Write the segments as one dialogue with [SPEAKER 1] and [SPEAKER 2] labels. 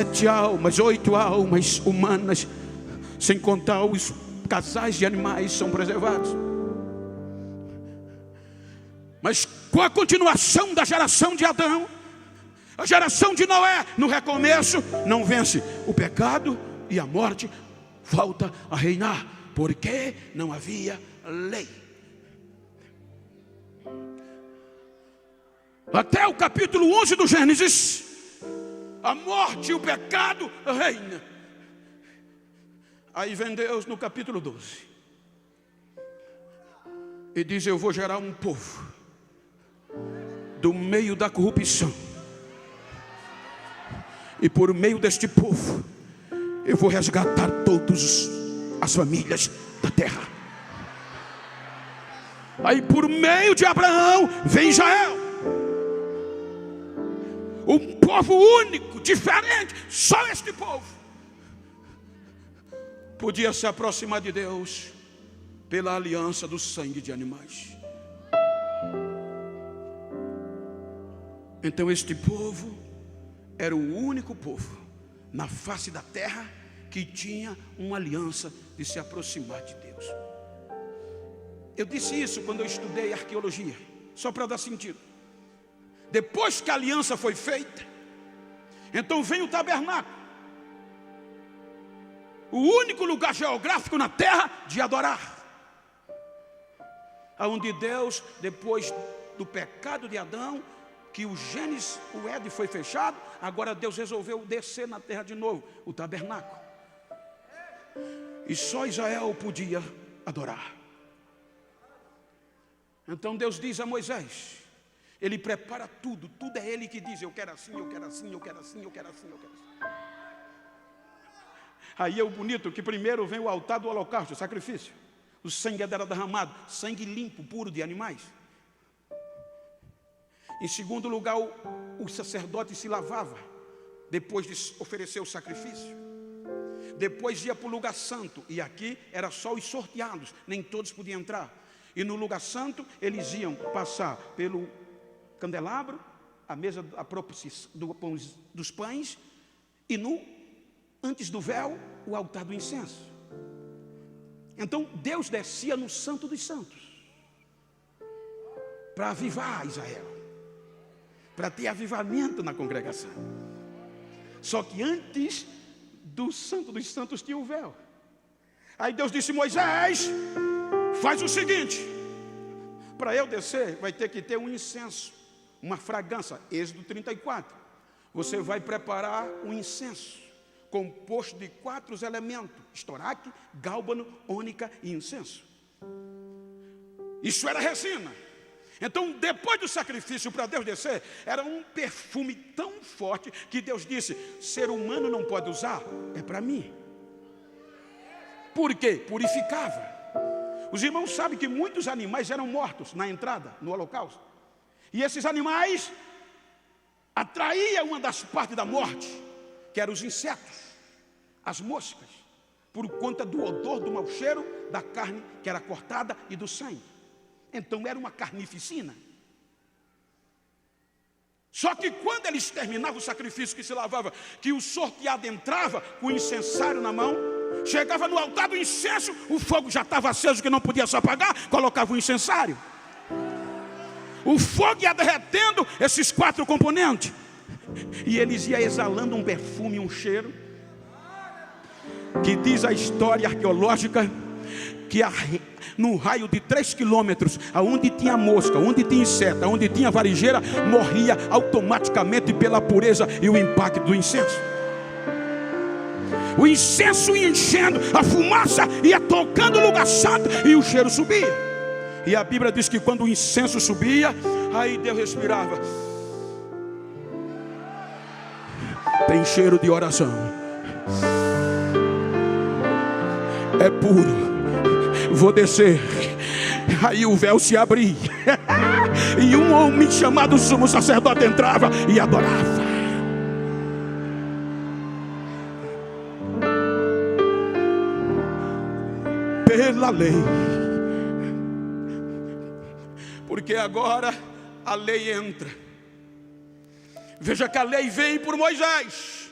[SPEAKER 1] 7 almas, 8 almas humanas, sem contar os casais de animais, são preservados. Mas com a continuação da geração de Adão, a geração de Noé, no recomeço, não vence o pecado e a morte volta a reinar, porque não havia lei. Até o capítulo 11 do Gênesis, a morte e o pecado reina. Aí vem Deus no capítulo 12 e diz: eu vou gerar um povo do meio da corrupção, e por meio deste povo eu vou resgatar todas as famílias da terra. Aí por meio de Abraão vem Israel, um povo único, diferente. Só este povo podia se aproximar de Deus pela aliança do sangue de animais. Então este povo era o único povo na face da terra que tinha uma aliança de se aproximar de Deus. Eu disse isso quando eu estudei arqueologia, só para dar sentido. Depois que a aliança foi feita, então vem o tabernáculo, o único lugar geográfico na terra de adorar, aonde Deus, depois do pecado de Adão, que o Gênesis, o Éden foi fechado, agora Deus resolveu descer na terra de novo, o tabernáculo. E só Israel podia adorar. Então Deus diz a Moisés, ele prepara tudo, tudo é ele que diz: eu quero assim, eu quero assim, eu quero assim, eu quero assim, eu quero assim. Aí é o bonito que primeiro vem o altar do holocausto, o sacrifício. O sangue era derramado, sangue limpo, puro de animais. Em segundo lugar, o sacerdote se lavava depois de oferecer o sacrifício. Depois ia para o lugar santo, e aqui era só os sorteados, nem todos podiam entrar. E no lugar santo eles iam passar pelo candelabro, a mesa dos pães, e antes do véu, o altar do incenso. Então Deus descia no Santo dos Santos para avivar Israel, para ter avivamento na congregação. Só que antes do Santo dos Santos tinha o véu. Aí Deus disse: Moisés, faz o seguinte, para eu descer vai ter que ter um incenso, uma fragrância. Êxodo 34. Você vai preparar um incenso composto de 4 elementos: estoraque, gálbano, ônica e incenso. Isso era resina. Então, depois do sacrifício para Deus descer, era um perfume tão forte que Deus disse: ser humano não pode usar, é para mim. Por quê? Purificava. Os irmãos sabem que muitos animais eram mortos na entrada, no holocausto. E esses animais atraíam uma das partes da morte, que eram os insetos, as moscas, por conta do odor, do mau cheiro da carne que era cortada e do sangue. Então era uma carnificina. Só que quando eles terminavam o sacrifício, que se lavava, que o sorteado entrava com o incensário na mão, chegava no altar do incenso, o fogo já estava aceso, que não podia se apagar, colocava o incensário. O fogo ia derretendo esses 4 componentes, e eles iam exalando um perfume, um cheiro, que diz a história arqueológica que num raio de 3 quilômetros, aonde tinha mosca, onde tinha inseto, onde tinha varejeira, morria automaticamente pela pureza e o impacto do incenso. O incenso ia enchendo, a fumaça ia tocando o lugar santo e o cheiro subia. E a Bíblia diz que quando o incenso subia, aí Deus respirava. Tem cheiro de oração, é puro. Vou descer. Aí o véu se abria e um homem chamado sumo sacerdote entrava e adorava. Pela lei. Porque agora a lei entra. Veja que a lei vem por Moisés.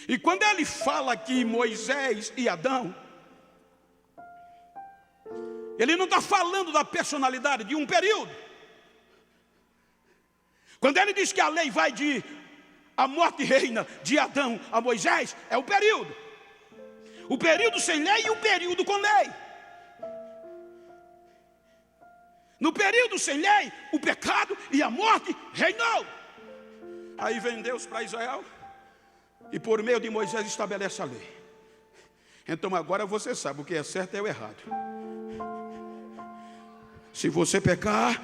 [SPEAKER 1] E quando ele fala aqui Moisés e Adão, ele não está falando da personalidade de um período. Quando ele diz que a lei vai de a morte reina de Adão a Moisés, é o período. O período sem lei e o período com lei. No período sem lei, o pecado e a morte reinou. Aí vem Deus para Israel e por meio de Moisés estabelece a lei. Então agora você sabe o que é certo e o errado. Se você pecar,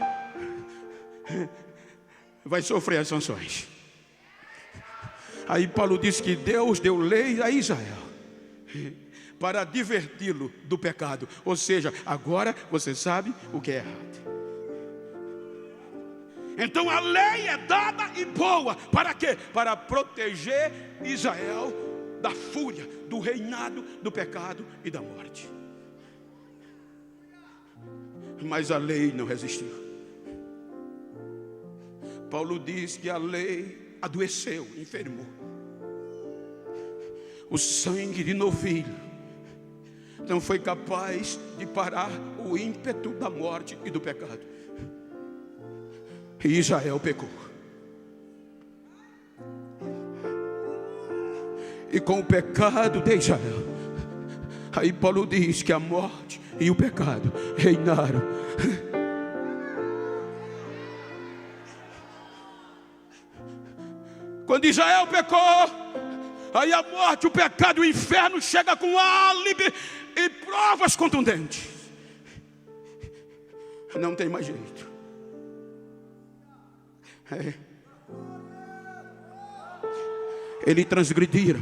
[SPEAKER 1] vai sofrer as sanções. Aí Paulo diz que Deus deu lei a Israel para diverti-lo do pecado. Ou seja, agora você sabe o que é errado. Então a lei é dada e boa. Para quê? Para proteger Israel da fúria, do reinado, do pecado e da morte. Mas a lei não resistiu. Paulo diz que a lei adoeceu, enfermou. O sangue de novilho não foi capaz de parar o ímpeto da morte e do pecado. E Israel pecou. E com o pecado de Israel, aí Paulo diz que a morte e o pecado reinaram. Quando Israel pecou, aí a morte, o pecado e o inferno chega com álibi e provas contundentes. Não tem mais jeito. Eles transgrediram.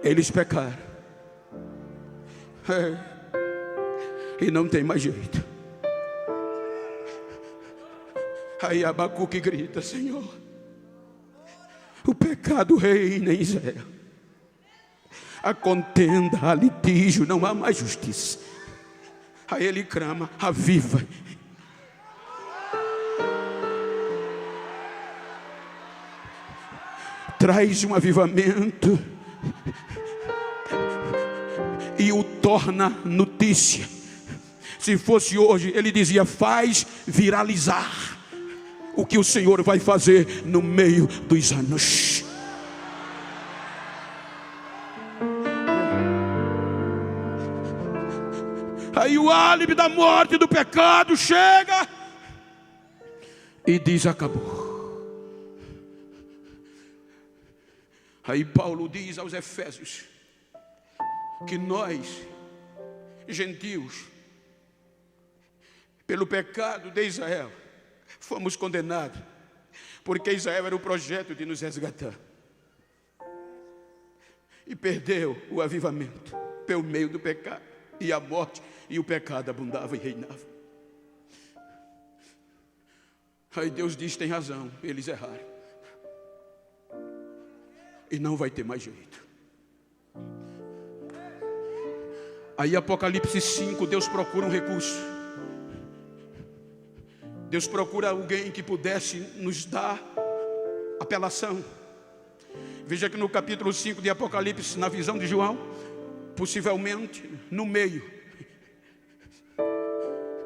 [SPEAKER 1] Eles pecaram. E não tem mais jeito. Aí Abacuque grita: Senhor, o pecado reina em Israel. A contenda, a litígio, não há mais justiça. Aí ele clama: aviva. Traz um avivamento e o torna notícia. Se fosse hoje, ele dizia: faz viralizar o que o Senhor vai fazer no meio dos anos. Aí o álibi da morte e do pecado chega e diz: acabou. Aí Paulo diz aos Efésios que nós, gentios, pelo pecado de Israel, fomos condenados, porque Israel era o projeto de nos resgatar. E perdeu o avivamento pelo meio do pecado, e a morte e o pecado abundavam e reinavam. Aí Deus diz: tem razão, eles erraram. E não vai ter mais jeito. Aí Apocalipse 5, Deus procura um recurso. Deus procura alguém que pudesse nos dar apelação. Veja que no capítulo 5 de Apocalipse, na visão de João, possivelmente no meio,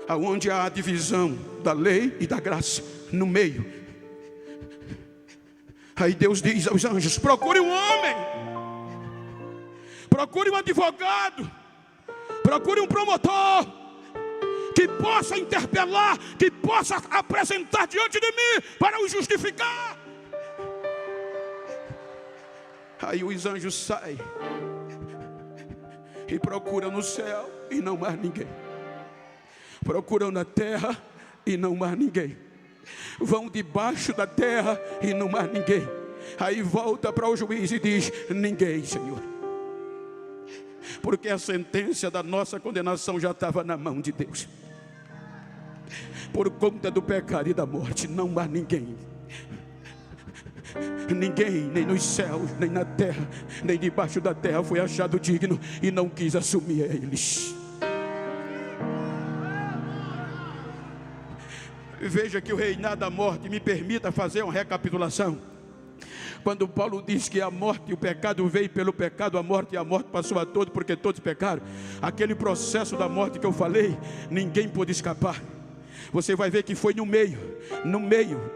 [SPEAKER 1] aonde há a divisão da lei e da graça, no meio. Aí Deus diz aos anjos: procure um homem, procure um advogado, procure um promotor, que possa interpelar, que possa apresentar diante de mim para o justificar. Aí os anjos saem e procuram no céu e não mais ninguém, procuram na terra e não mais ninguém, vão debaixo da terra e não mais ninguém. Aí volta para o juiz e diz: ninguém, Senhor, porque a sentença da nossa condenação já estava na mão de Deus. Por conta do pecado e da morte, não há ninguém. Ninguém, nem nos céus, nem na terra, nem debaixo da terra foi achado digno e não quis assumir a eles. Veja que o reinado da morte, me permita fazer uma recapitulação. Quando Paulo diz que a morte e o pecado veio pelo pecado, a morte, e a morte passou a todos, porque todos pecaram. Aquele processo da morte que eu falei, ninguém pôde escapar. Você vai ver que foi no meio,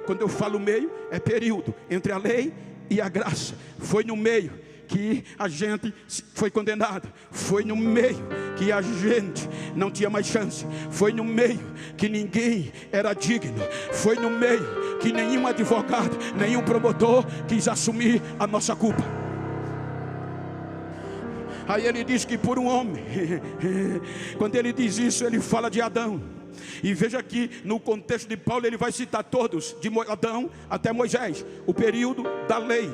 [SPEAKER 1] quando eu falo meio, é período entre a lei e a graça. Foi no meio que a gente foi condenado. Foi no meio que a gente não tinha mais chance. Foi no meio que ninguém era digno. Foi no meio que nenhum advogado, nenhum promotor quis assumir a nossa culpa. Aí ele diz que por um homem, quando ele diz isso, ele fala de Adão. E veja que no contexto de Paulo ele vai citar todos, de Adão até Moisés, o período da lei,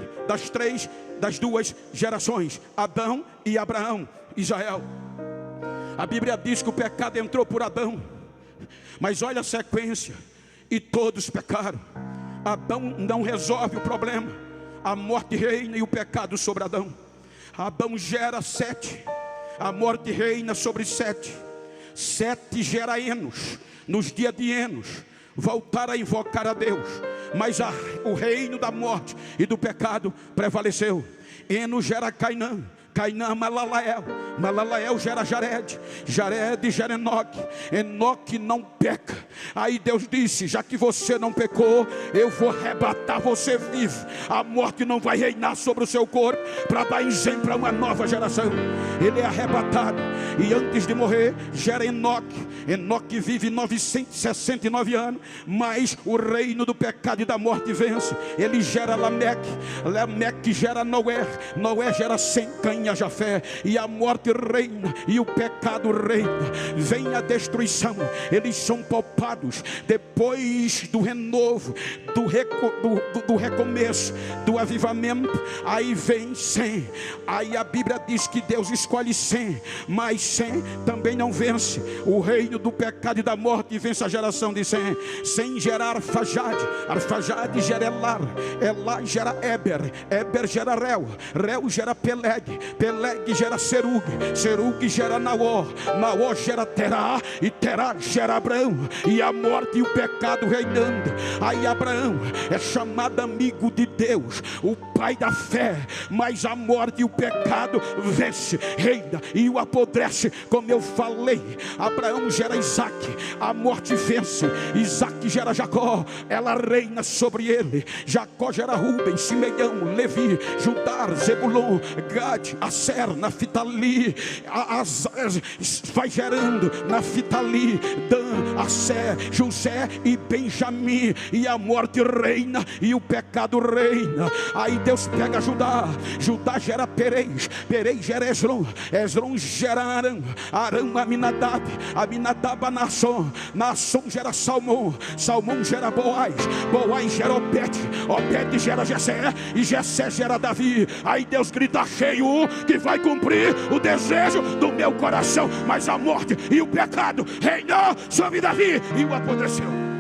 [SPEAKER 1] das duas gerações, Adão e Abraão, Israel. A Bíblia diz que o pecado entrou por Adão, mas olha a sequência, e todos pecaram. Adão não resolve o problema, a morte reina e o pecado sobre Adão. Adão gera Sete, a morte reina sobre Sete. Sete gera Enos. Nos dias de Enos, voltaram a invocar a Deus, mas o reino da morte e do pecado prevaleceu. Enos gera Cainã, Cainã Malalael, Malalael gera Jared, Jared gera Enoque, Enoque não peca. Aí Deus disse: já que você não pecou, eu vou arrebatar você vivo. A morte não vai reinar sobre o seu corpo, para dar exemplo a uma nova geração. Ele é arrebatado, e antes de morrer gera Enoque. Enoque vive 969 anos, mas o reino do pecado e da morte vence. Ele gera Lameque, Lameque gera Noé, Noé gera Sem, Caim, a Jafé, e a morte reina e o pecado reina. Vem a destruição, eles são poupados depois do renovo, do recomeço, do avivamento. Aí vem Sem. Aí a Bíblia diz que Deus escolhe Sem, mas Sem também não vence o reino do pecado e da morte, e vence a geração de Sem. Sem gera Arfajade, Arfajade gera Elar, Elar gera Eber, Eber gera Reu, Reu gera Peleg, Peleg gera Serug, Serug gera Naor, Naor gera Terá, e Terá gera Abraão, e a morte e o pecado reinando. Aí Abraão é chamado amigo de Deus, o pai da fé, mas a morte e o pecado vence, reina e o apodrece. Como eu falei, Abraão gera Isaac, a morte vence. Isaac gera Jacó, ela reina sobre ele. Jacó gera Rubem, Simeão, Levi, Judá, Zebulon, Gad, Aser, Naftali. Vai gerando Naftali, Dan, Aser, José e Benjamim. E a morte reina e o pecado reina. Aí Deus pega Judá, Judá gera Perez, Perez gera Esrom, Esrom gera Arão, Arão Aminadab, Aminadab a Naasson, Naasson gera Salmão, Salmão gera Boaz, Boaz gera Obed, Obed gera Jessé, e Jessé gera Davi. Aí Deus grita: cheio, que vai cumprir o desejo do meu coração. Mas a morte e o pecado reinou sobre Davi e o apodreceu.